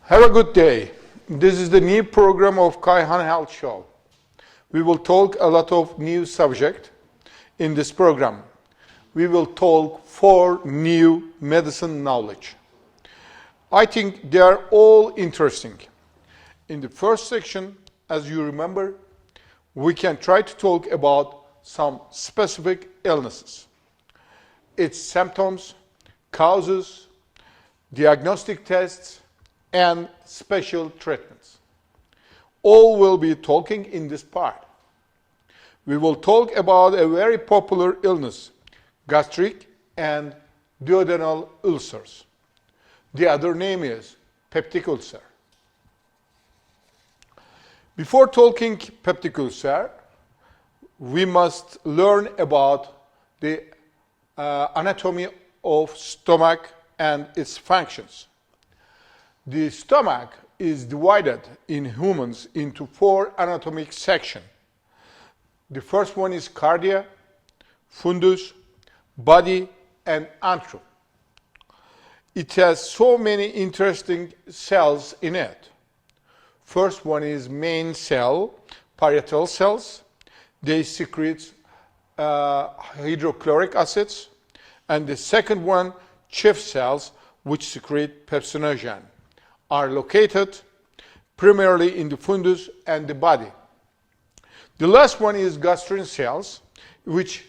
Have a good day. This is the new program of Kayhan Health Show. We will talk a lot of new subject in this program. We will talk 4 new medicine knowledge. I think they are all interesting. In the first section, as you remember, we can try to talk about some specific illnesses, its symptoms, causes, diagnostic tests, and special treatments. All will be talking in this part. We will talk about a very popular illness, gastric and duodenal ulcers. The other name is peptic ulcer. Before talking peptic ulcer, we must learn about the anatomy of stomach and its functions. The stomach is divided in humans into 4 anatomic sections. The first one is cardia, fundus, body, and antrum. It has so many interesting cells in it. First one is main cell, parietal cells. They secrete hydrochloric acids. And the second one, chief cells, which secrete pepsinogen, are located primarily in the fundus and the body. The last one is gastrin cells, which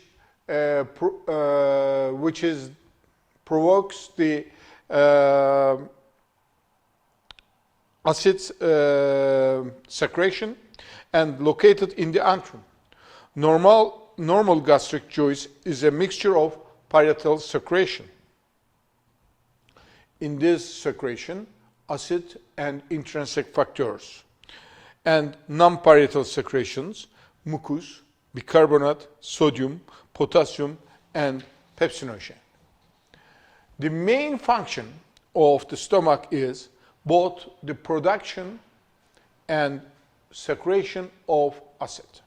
provokes the acids secretion and located in the antrum. Normal gastric juice is a mixture of parietal secretion. In this secretion, acid and intrinsic factors, and non-parietal secretions, mucus, bicarbonate, sodium, potassium, and pepsinogen. The main function of the stomach is both the production and secretion of acid.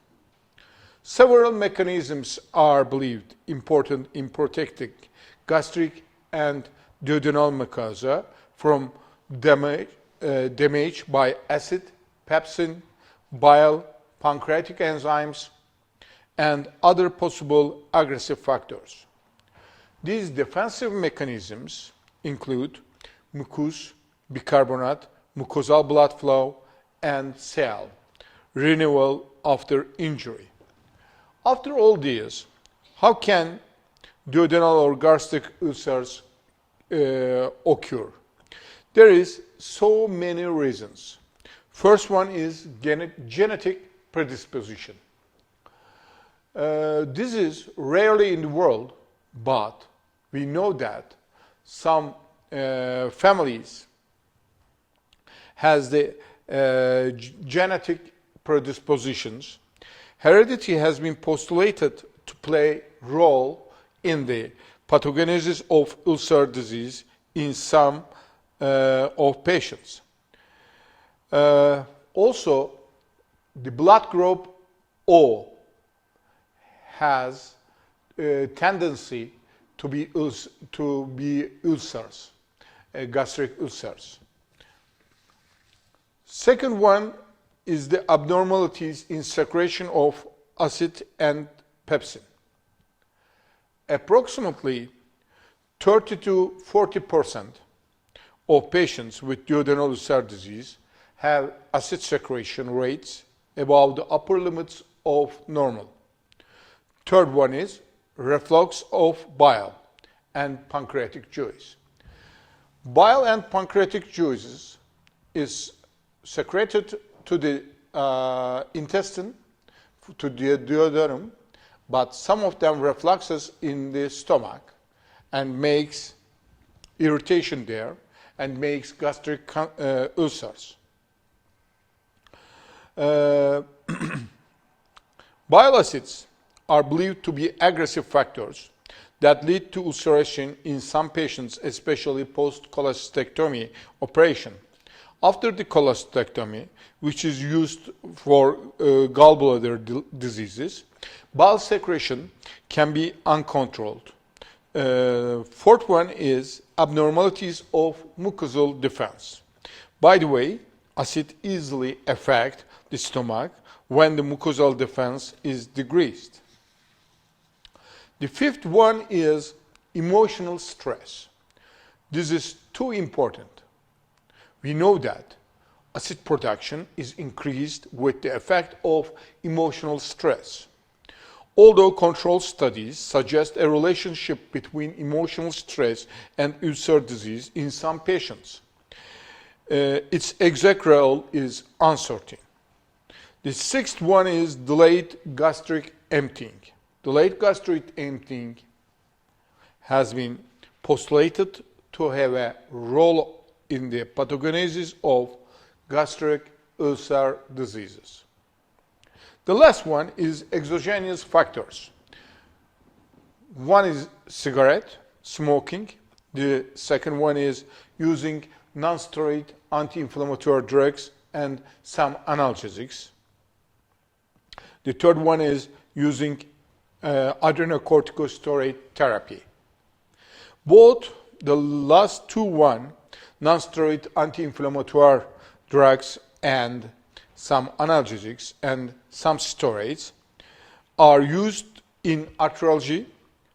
Several mechanisms are believed important in protecting gastric and duodenal mucosa from damage by acid, pepsin, bile, pancreatic enzymes, and other possible aggressive factors. These defensive mechanisms include mucus, bicarbonate, mucosal blood flow, and cell renewal after injury. After all these, how can duodenal or gastric ulcers occur? There is so many reasons. First one is genetic predisposition. This is rarely in the world, but we know that some families has the genetic predispositions. Heredity has been postulated to play a role in the pathogenesis of ulcer disease in some of patients. Also, the blood group O has a tendency to be ulcers, gastric ulcers. Second one is the abnormalities in secretion of acid and pepsin. Approximately 30 to 40% of patients with duodenal ulcer disease have acid secretion rates above the upper limits of normal. Third one is reflux of bile and pancreatic juice. Bile and pancreatic juices is secreted to the intestine, to the duodenum, but some of them refluxes in the stomach and makes irritation there and makes gastric ulcers. Bile acids are believed to be aggressive factors that lead to ulceration in some patients, especially post-cholecystectomy operation. After the cholecystectomy, which is used for gallbladder diseases, bile secretion can be uncontrolled. Fourth one is abnormalities of mucosal defense. By the way, acid easily affects the stomach when the mucosal defense is decreased. The fifth one is emotional stress. This is too important. We know that acid production is increased with the effect of emotional stress. Although controlled studies suggest a relationship between emotional stress and ulcer disease in some patients, its exact role is uncertain. The sixth one is delayed gastric emptying. Delayed gastric emptying has been postulated to have a role in the pathogenesis of gastric ulcer diseases. The last one is exogenous factors. One is cigarette, smoking. The second one is using non-steroid anti-inflammatory drugs and some analgesics. The third one is using adrenocorticosteroid therapy. Both the last two, non-steroid anti-inflammatory drugs and some analgesics and some steroids, are used in arthralgia,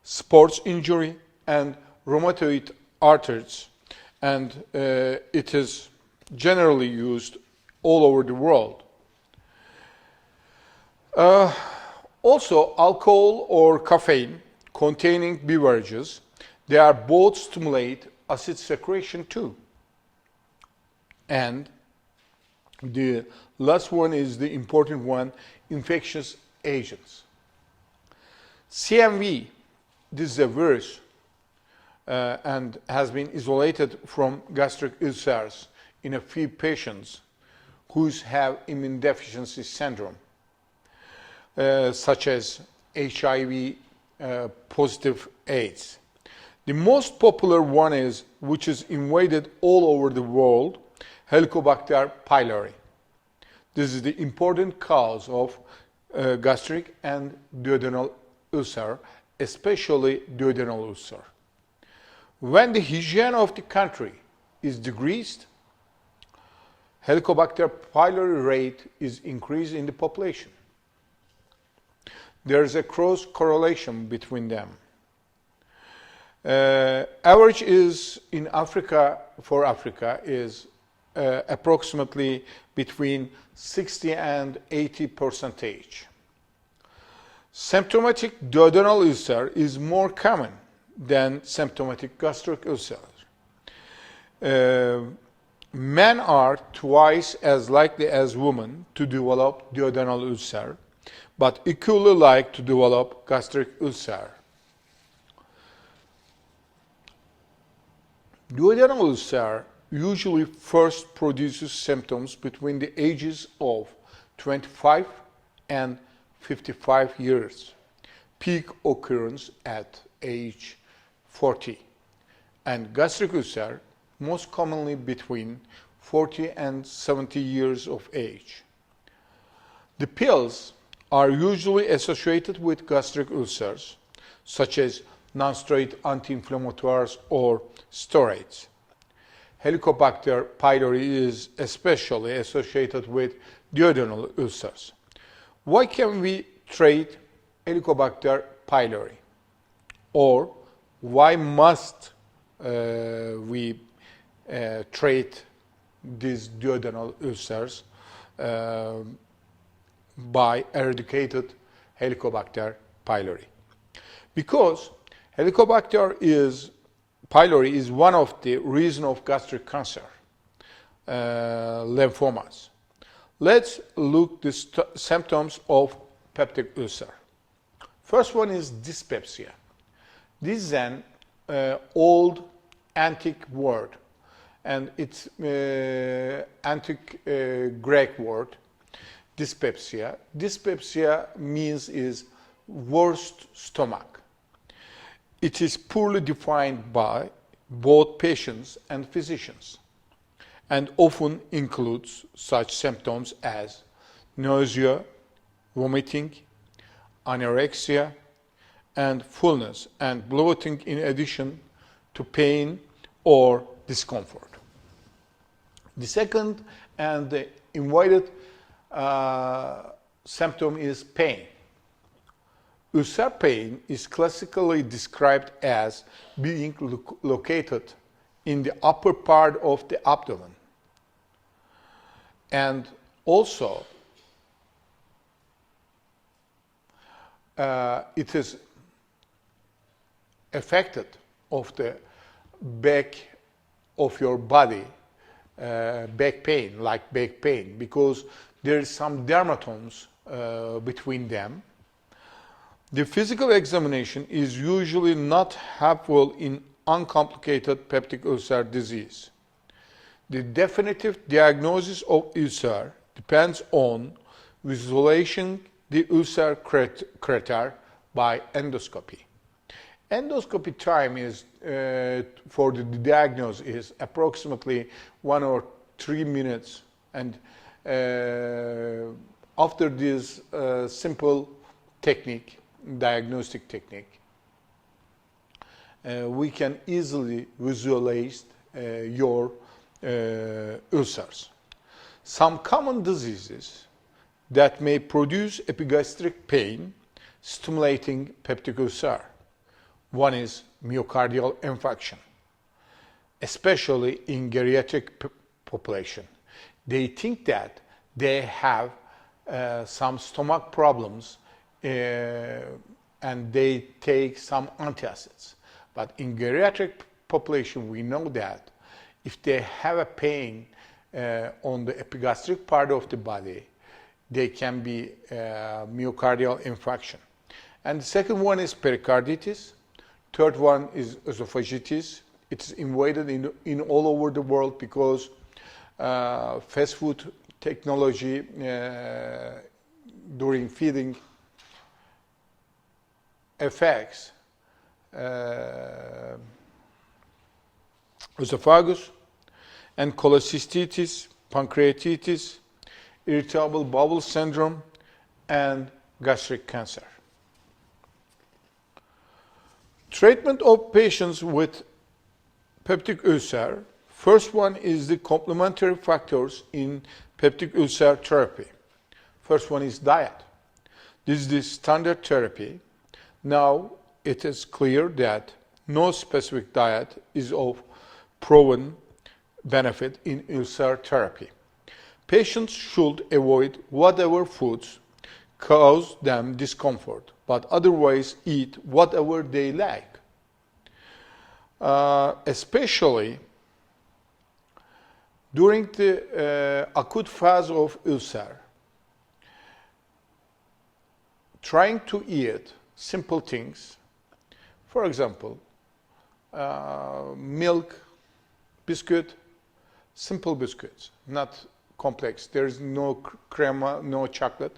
sports injury, and rheumatoid arthritis, and it is generally used all over the world. Also, alcohol or caffeine containing beverages, they are both stimulate acid secretion too. And the last one is the important one, infectious agents. CMV, this is a virus and has been isolated from gastric ulcers in a few patients who have immune deficiency syndrome, such as HIV positive AIDS. The most popular one is, which is invaded all over the world, Helicobacter pylori. This is the important cause of gastric and duodenal ulcer, especially duodenal ulcer. When the hygiene of the country is decreased, Helicobacter pylori rate is increased in the population. There is a cross correlation between them. Average is in Africa, for Africa, is approximately between 60 and 80%. Symptomatic duodenal ulcer is more common than symptomatic gastric ulcer. Men are twice as likely as women to develop duodenal ulcer, but equally like to develop gastric ulcer. Duodenal ulcer usually first produces symptoms between the ages of 25 and 55 years. Peak occurrence at age 40. And gastric ulcer most commonly between 40 and 70 years of age. The pills are usually associated with gastric ulcers, such as non-steroid anti-inflammatories or steroids. Helicobacter pylori is especially associated with duodenal ulcers. Why can we treat Helicobacter pylori? Or why must we treat these duodenal ulcers by eradicated Helicobacter pylori? Because Helicobacter pylori is one of the reasons of gastric cancer, lymphomas. Let's look at the symptoms of peptic ulcer. First one is dyspepsia. This is an old antique word, and it's antique Greek word, dyspepsia. Dyspepsia means is worst stomach. It is poorly defined by both patients and physicians, and often includes such symptoms as nausea, vomiting, anorexia, and fullness and bloating, in addition to pain or discomfort. The second and the invited symptom is pain. Ulcer pain is classically described as being located in the upper part of the abdomen. And also, it is affected of the back of your body, back pain, like back pain, because there is some dermatomes between them. The physical examination is usually not helpful in uncomplicated peptic ulcer disease. The definitive diagnosis of ulcer depends on visualizing the ulcer crater by endoscopy. Endoscopy time is for the diagnosis is approximately 1 or 3 minutes, and after this simple technique, diagnostic technique, we can easily visualize your ulcers. Some common diseases that may produce epigastric pain stimulating peptic ulcer. One is myocardial infarction, especially in geriatric population. They think that they have some stomach problems and they take some antacids. But in geriatric population, we know that if they have a pain on the epigastric part of the body, they can be myocardial infarction. And the second one is pericarditis. Third one is esophagitis. It's invaded in all over the world because fast food technology during feeding affects esophagus, and cholecystitis, pancreatitis, irritable bowel syndrome, and gastric cancer. Treatment of patients with peptic ulcer. First one is the complementary factors in peptic ulcer therapy. First one is diet. This is the standard therapy. Now it is clear that no specific diet is of proven benefit in ulcer therapy. Patients should avoid whatever foods cause them discomfort, but otherwise eat whatever they like. Especially during the acute phase of ulcer, trying to eat simple things, for example, milk, biscuit, simple biscuits, not complex. There is no crema, no chocolate.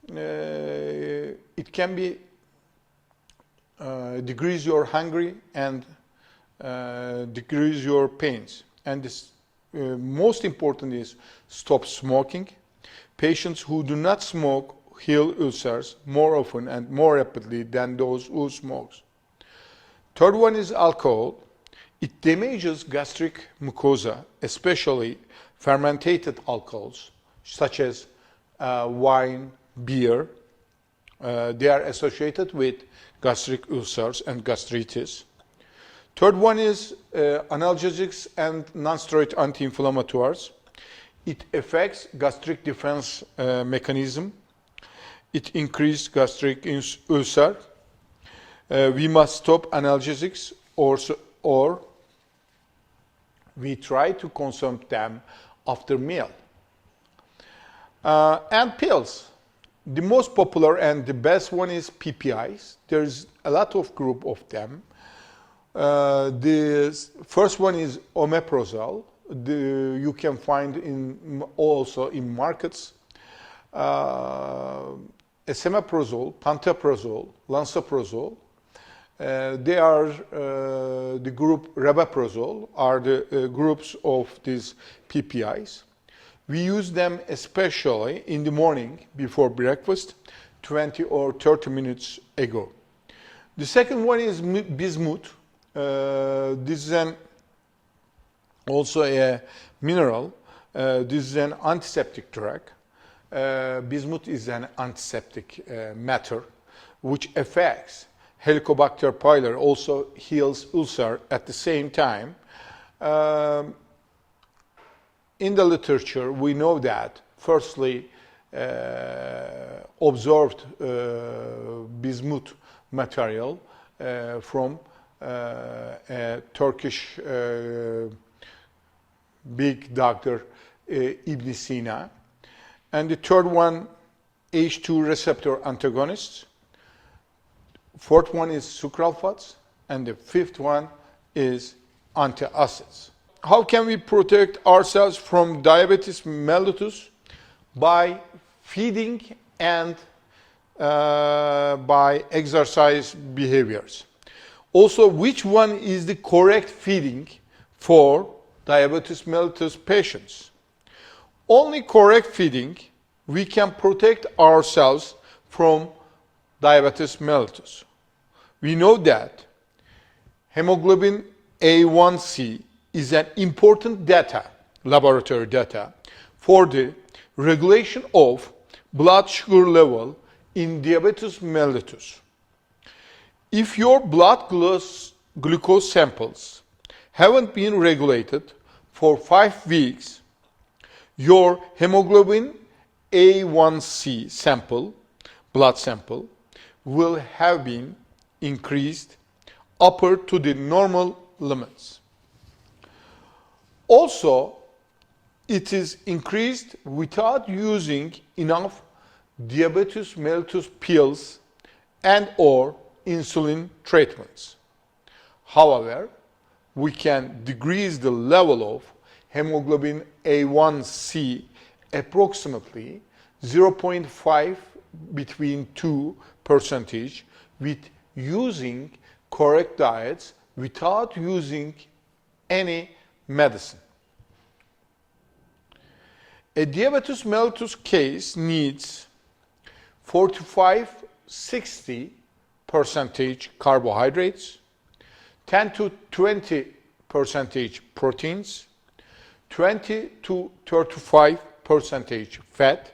It can be decrease your hungry and decrease your pains. And this most important is stop smoking. Patients who do not smoke heal ulcers more often and more rapidly than those who smoke. Third one is alcohol. It damages gastric mucosa, especially fermented alcohols such as wine, beer. They are associated with gastric ulcers and gastritis. Third one is analgesics and non-steroid anti-inflammatories. It affects gastric defense mechanism. It increases gastric ulcer. We must stop analgesics or we try to consume them after meal. And pills. The most popular and the best one is PPIs. There's a lot of group of them. The first one is omeprazole. You can find also in markets. Esomeprazole, pantoprazole, lansoprazole. They are the group rabeprazole are the groups of these PPIs. We use them especially in the morning before breakfast, 20 or 30 minutes ago. The second one is bismuth. This is an also a mineral. This is an antiseptic drug. Bismuth is an antiseptic matter which affects Helicobacter pylori, also heals ulcer at the same time. In the literature, we know that, firstly, observed bismuth material from a Turkish big doctor, Ibn Sina. And the third one, H2 receptor antagonists. Fourth one is sucralfates. And the fifth one is antacids. How can we protect ourselves from diabetes mellitus? By feeding and by exercise behaviors. Also, which one is the correct feeding for diabetes mellitus patients? Only correct feeding, we can protect ourselves from diabetes mellitus. We know that hemoglobin A1C is an important data, laboratory data, for the regulation of blood sugar level in diabetes mellitus. If your blood glucose samples haven't been regulated for 5 weeks, your hemoglobin A1C sample, blood sample, will have been increased upper to the normal limits. Also, it is increased without using enough diabetes mellitus pills and or insulin treatments. However, we can decrease the level of hemoglobin A1C approximately 0.5 between 2% with using correct diets without using any medicine. A diabetes mellitus case needs 45-60% carbohydrates, 10 to 20% proteins, 20 to 35% fat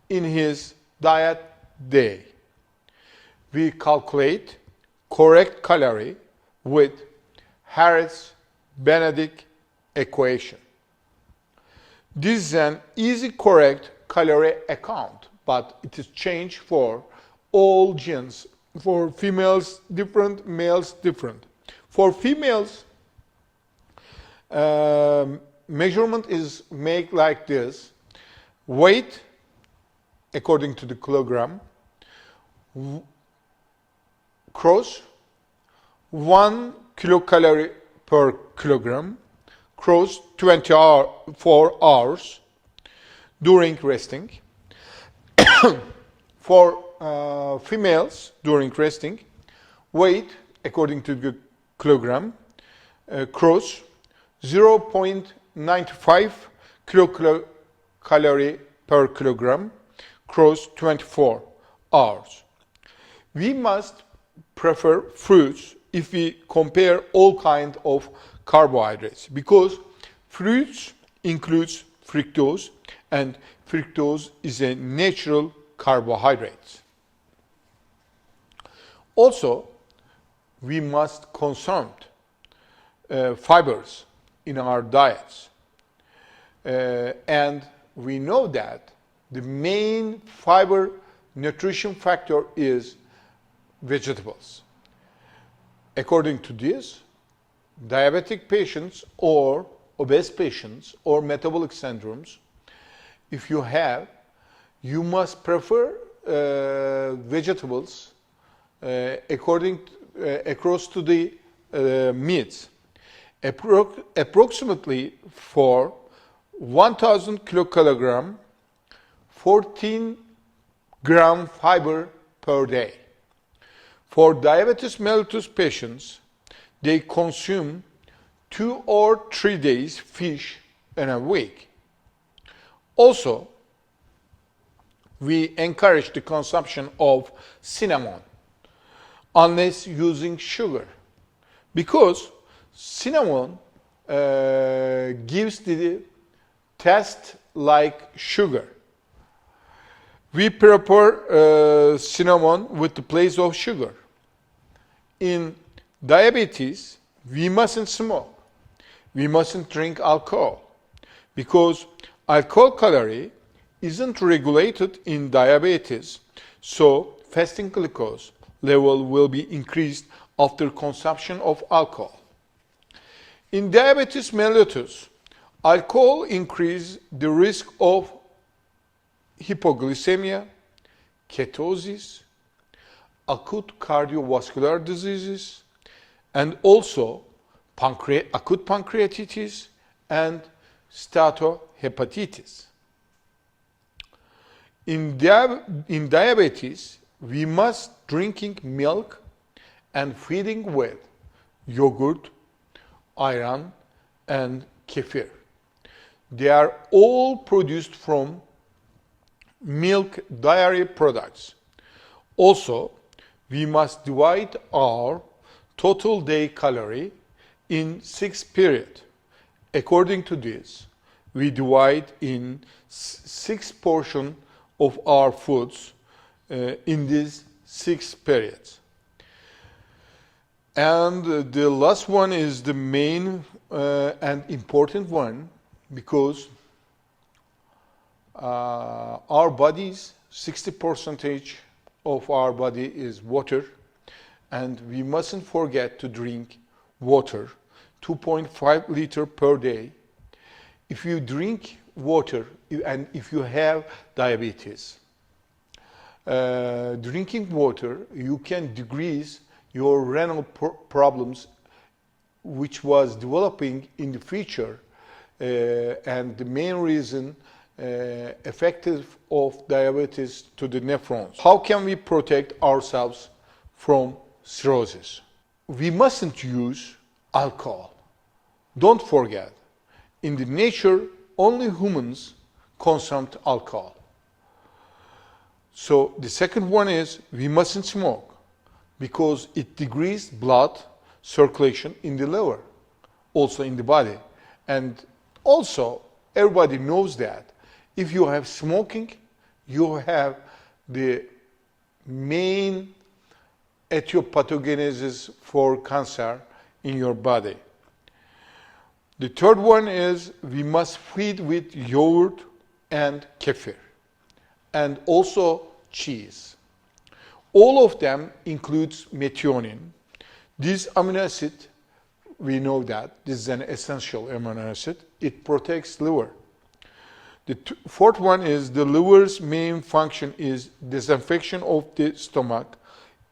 in his diet day. We calculate correct calorie with Harris-Benedict equation. This is an easy correct calorie account, but it is changed for all gens. For females different, males different. For females, measurement is made like this. Weight according to the kilogram, cross 1 kilocalorie per kilogram, cross 24 hours during resting. For females during resting, weight according to the kilogram, cross 0.95 kilocalorie per kilogram, cross 24 hours. We must prefer fruits if we compare all kinds of carbohydrates, because fruits includes fructose, and fructose is a natural carbohydrate. Also, we must consume fibers in our diets. And we know that the main fiber nutrition factor is vegetables. According to this, diabetic patients or obese patients or metabolic syndromes, if you have, you must prefer vegetables across to the meats. Approximately for 1000 kilocalogram, 14 gram fiber per day. For diabetes mellitus patients, they consume 2 or 3 days fish in a week. Also, we encourage the consumption of cinnamon unless using sugar, because cinnamon gives the taste like sugar. We prepare cinnamon with the place of sugar. In diabetes, we mustn't smoke. We mustn't drink alcohol because alcohol calorie isn't regulated in diabetes, so fasting glucose level will be increased after consumption of alcohol. In diabetes mellitus, alcohol increases the risk of hypoglycemia, ketosis, acute cardiovascular diseases, and also acute pancreatitis and steatohepatitis. In diabetes, we must drinking milk and feeding with yogurt, ayran, and kefir. They are all produced from milk dairy products. Also, we must divide our total day calorie in 6 periods. According to this, we divide in 6 portions of our foods in these 6 periods. And the last one is the main and important one, because our bodies, 60% of our body is water, and we mustn't forget to drink water, 2.5 liters per day. If you drink water and if you have diabetes, drinking water, you can decrease your renal problems which was developing in the future, and the main reason effective of diabetes to the nephrons. How can we protect ourselves from cirrhosis? We mustn't use alcohol. Don't forget, in the nature, only humans consume alcohol. So the second one is we mustn't smoke because it decreases blood circulation in the liver, also in the body. And also, everybody knows that if you have smoking, you have the main etiopathogenesis for cancer in your body. The third one is we must feed with yogurt and kefir, and also cheese. All of them includes methionine. This amino acid, we know that this is an essential amino acid. It protects liver. The fourth one is the liver's main function is disinfection of the stomach,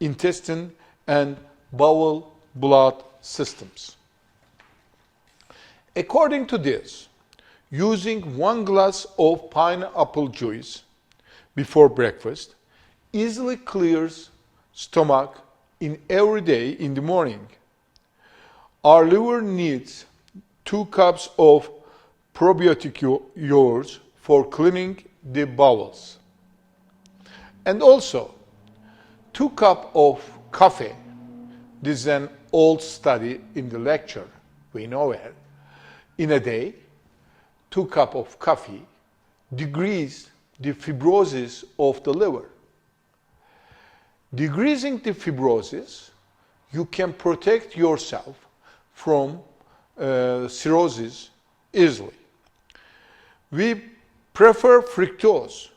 intestine, and bowel blood systems. According to this, using 1 glass of pineapple juice before breakfast easily clears stomach in every day in the morning. Our liver needs 2 cups of probiotic yogurt for cleaning the bowels. And also 2 cups of coffee. This is an old study in the lecture, we know it. In a day, 2 cups of coffee decrease the fibrosis of the liver. Decreasing the fibrosis, you can protect yourself from cirrhosis easily. We prefer fructose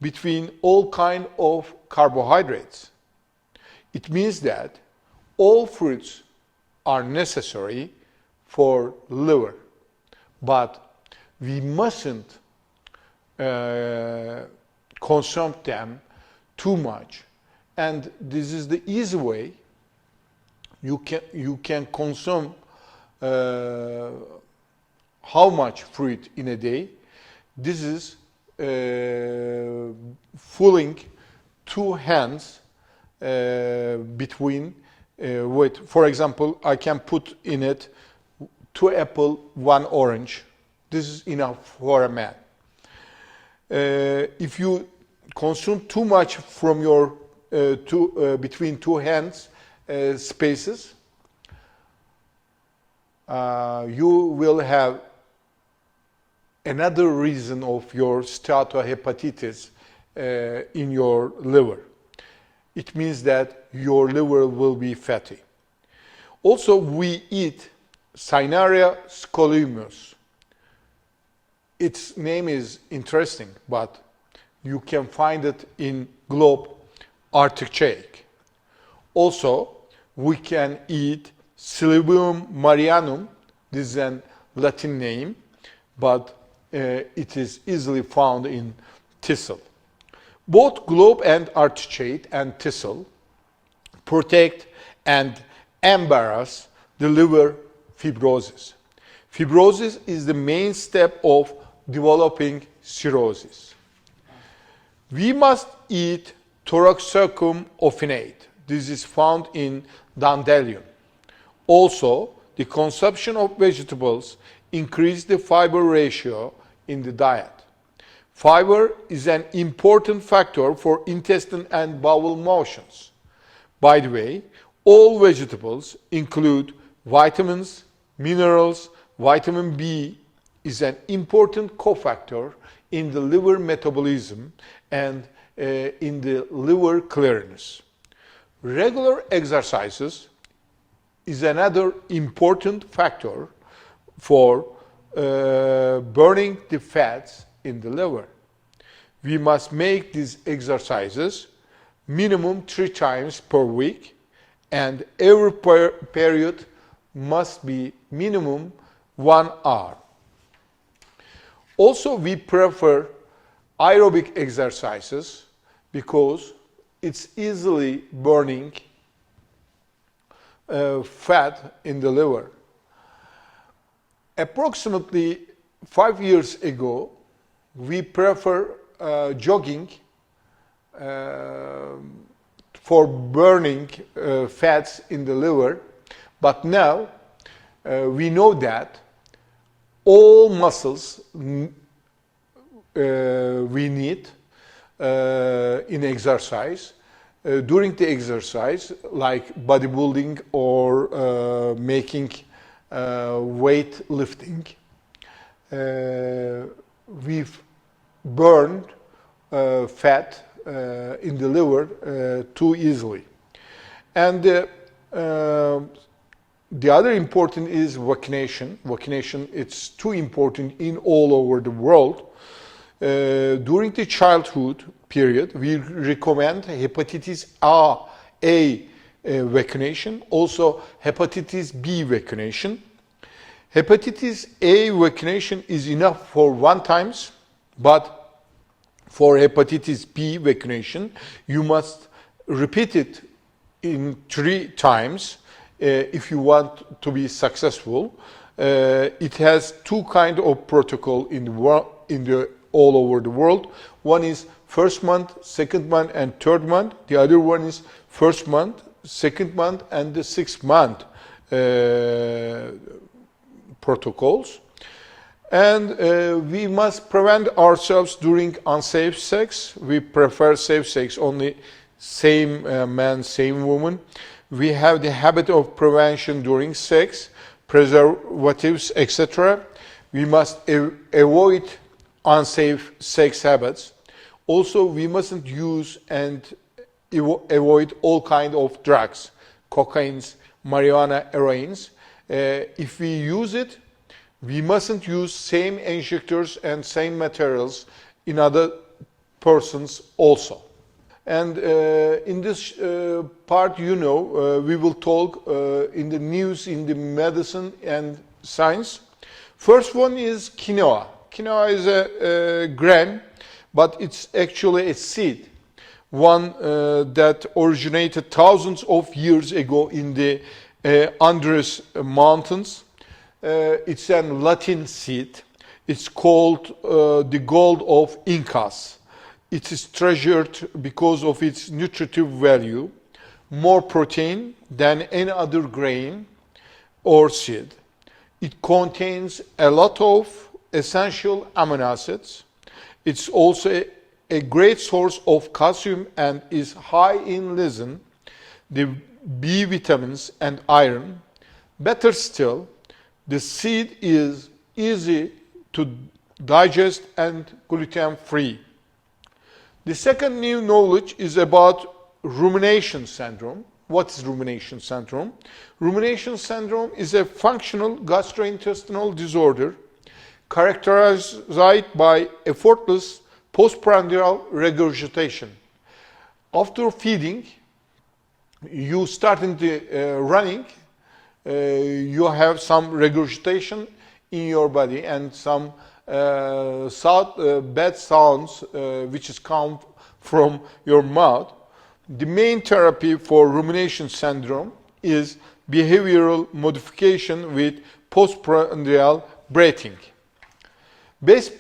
between all kinds of carbohydrates. It means that all fruits are necessary for liver, but we mustn't consume them too much. And this is the easy way you can consume how much fruit in a day. This is filling 2 hands between with, for example, I can put in it 2 apples, 1 orange. This is enough for a man. If you consume too much from your between 2 hands spaces, you will have another reason of your steatohepatitis in your liver. It means that your liver will be fatty. Also, we eat Cinaria scolymus. Its name is interesting, but you can find it in globe artichoke. Also, we can eat Silvium marianum. This is a Latin name, but it is easily found in thistle. Both globe and artichoke and thistle protect and embarrass the liver fibrosis. Fibrosis is the main step of developing cirrhosis. We must eat Toroxacum offinate. This is found in dandelion. Also, the consumption of vegetables increase the fiber ratio in the diet. Fiber is an important factor for intestine and bowel motions. By the way, all vegetables include vitamins, minerals. Vitamin B is an important cofactor in the liver metabolism and in the liver clearance. Regular exercises is another important factor for burning the fats in the liver. We must make these exercises minimum 3 times per week, and every period must be minimum 1 hour. Also, we prefer aerobic exercises because it's easily burning fat in the liver. Approximately 5 years ago, we prefer jogging for burning fats in the liver, but now we know that all muscles we need in exercise, during the exercise, like bodybuilding or making weight lifting, we've burned fat in the liver too easily. And the other important is vaccination. Vaccination, it's too important in all over the world. During the childhood period, we recommend hepatitis A vaccination, also hepatitis B vaccination. Hepatitis A vaccination is enough for 1 time, but for hepatitis B vaccination, you must repeat it in 3 times if you want to be successful. It has 2 kinds of protocol in the all over the world. One is first month, second month, and third month. The other one is first month, second month, and the 6th month protocols. And we must prevent ourselves during unsafe sex. We prefer safe sex, only same man, same woman. We have the habit of prevention during sex, preservatives, etc. We must avoid unsafe sex habits. Also, we mustn't use and avoid all kinds of drugs, cocaines, marijuana, heroines. If we use it, we mustn't use same injectors and same materials in other persons also. And in this part, we will talk in the news, in the medicine and science. First one is quinoa. Quinoa is a grain, but it's actually a seed, one that originated thousands of years ago in the Andes Mountains. It's a Latin seed. It's called the gold of Incas. It is treasured because of its nutritive value, more protein than any other grain or seed. It contains a lot of essential amino acids. It's also a great source of calcium and is high in lysine, the B vitamins and iron. Better still, The seed is easy to digest and gluten-free. The second new knowledge is about rumination syndrome. What is rumination syndrome? Rumination syndrome is a functional gastrointestinal disorder characterized by effortless postprandial regurgitation. After feeding, you start running, you have some regurgitation in your body and some bad sounds which come from your mouth. The main therapy for rumination syndrome is behavioral modification with postprandial breathing. Best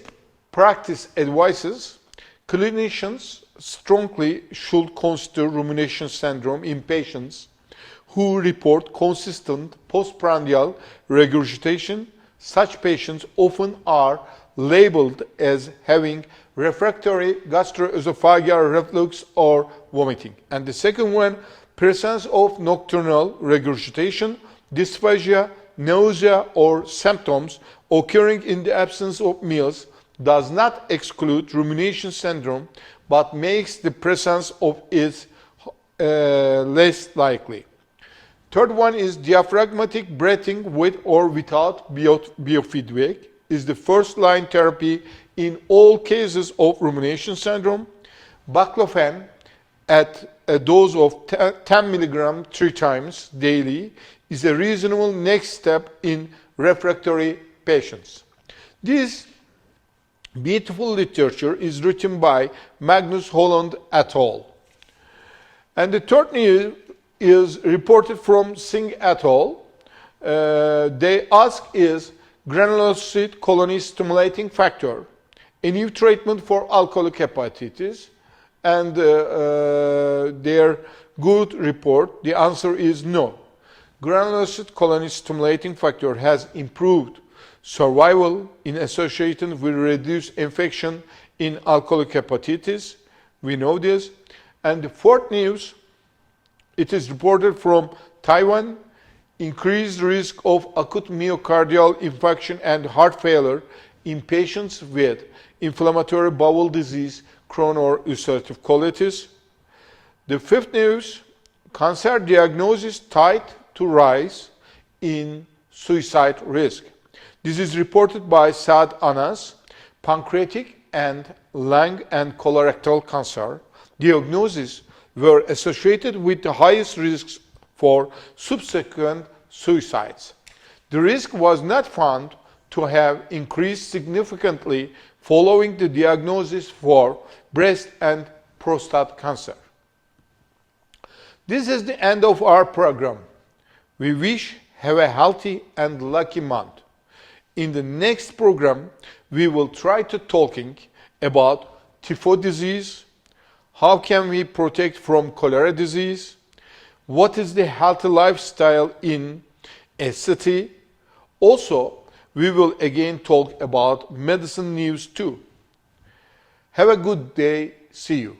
practice advices: clinicians strongly should consider rumination syndrome in patients who report consistent postprandial regurgitation. Such patients often are labeled as having refractory gastroesophageal reflux or vomiting. And the second one, presence of nocturnal regurgitation, dysphagia, nausea, or symptoms occurring in the absence of meals does not exclude rumination syndrome, but makes the presence of it less likely. Third one is diaphragmatic breathing with or without biofeedback is the first-line therapy in all cases of rumination syndrome. Baclofen at a dose of 10 milligrams 3 times daily is a reasonable next step in refractory patients. This beautiful literature is written by Magnus Holland et al. And the third news is reported from Singh et al. They ask is granulocyte colony stimulating factor a new treatment for alcoholic hepatitis? And their good report, the answer is no. Granulocyte colony stimulating factor has improved survival in association with reduced infection in alcoholic hepatitis. We know this. And the fourth news, it is reported from Taiwan, increased risk of acute myocardial infarction and heart failure in patients with inflammatory bowel disease, Crohn or ulcerative colitis. The fifth news, cancer diagnosis tied to rise in suicide risk. This is reported by Saad Anas, pancreatic and lung and colorectal cancer diagnoses were associated with the highest risks for subsequent suicides. The risk was not found to have increased significantly following the diagnosis for breast and prostate cancer. This is the end of our program. We wish have a healthy and lucky month. In the next program, we will try to talking about typhoid disease, how can we protect from cholera disease, what is the healthy lifestyle in a city. Also, we will again talk about medicine news too. Have a good day. See you.